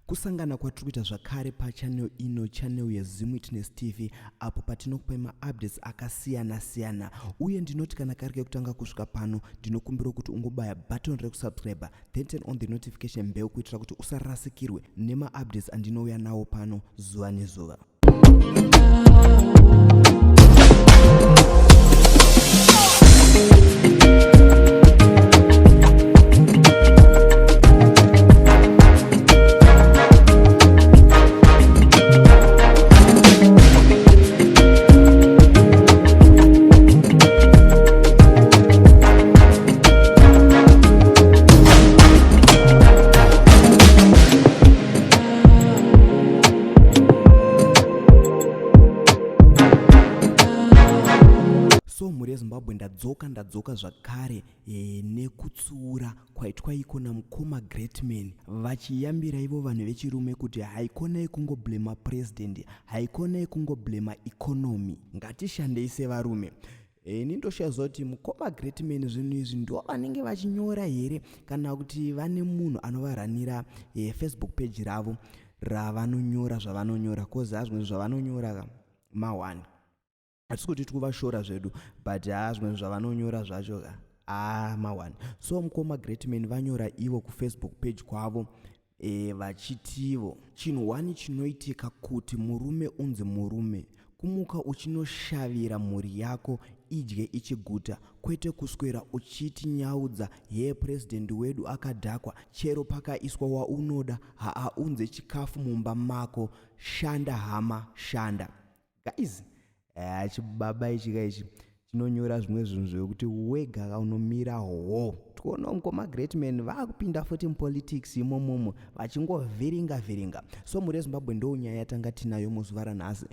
kusangana kwatiri kuita zvakare pachannel ino, channel yeZim Witness TV, apo patinokupa maupdates akasiyana siyana. Uye ndinoti kana kari kekutanga kusvika pano, ndinokumbira kuti ungobaya button rekusubscribe, then turn on the notification bell kuitira kuti usarasikirwe nemaupdates andinouya nawo pano zuva nezuva. So muri yeZimbabwe ndadzoka zvakare nekutsiura kwaitwa ikona mukoma Greatman vachiyambira ivo vanhu vechirume kuti haikonai kungoblema president, haikonai kungoblema economy, ngatishandei sevarume. Nindoshaziva kuti mukoma Greatman zvinhu izvi ndo vanenge vachinyora here kana kuti vane munhu anovaranira Facebook page ravo ravanonyora zvavanonyora, kozi hazvimwe zvavanonyora mawani hatisi kuti tikuvashora zvedu, but zvimwe zvavanonyora zvacho mawani. So mukoma Greatman vanyora ivo kuFacebook page kwavo vachitivo chinhu wani chinoitika kuti murume unzi murume, kumuka uchinoshavira mhuri yako idye ichiguta, kwete kuswera uchitinyaudza president wedu akadhakwa, chero pakaiswa waunoda haaunze chikafu mumba mako, shanda hama shanda. Guys, chibaba ichi chinonyora zvimwe zvinhu zvekuti wega unomira ho. Tikuona mukoma Greatman vakupinda futi mupolitics imomomo vachingovhiringa. So muri yeZimbabwe ndo nyaya yatanga tinayo muzuva ranhasi.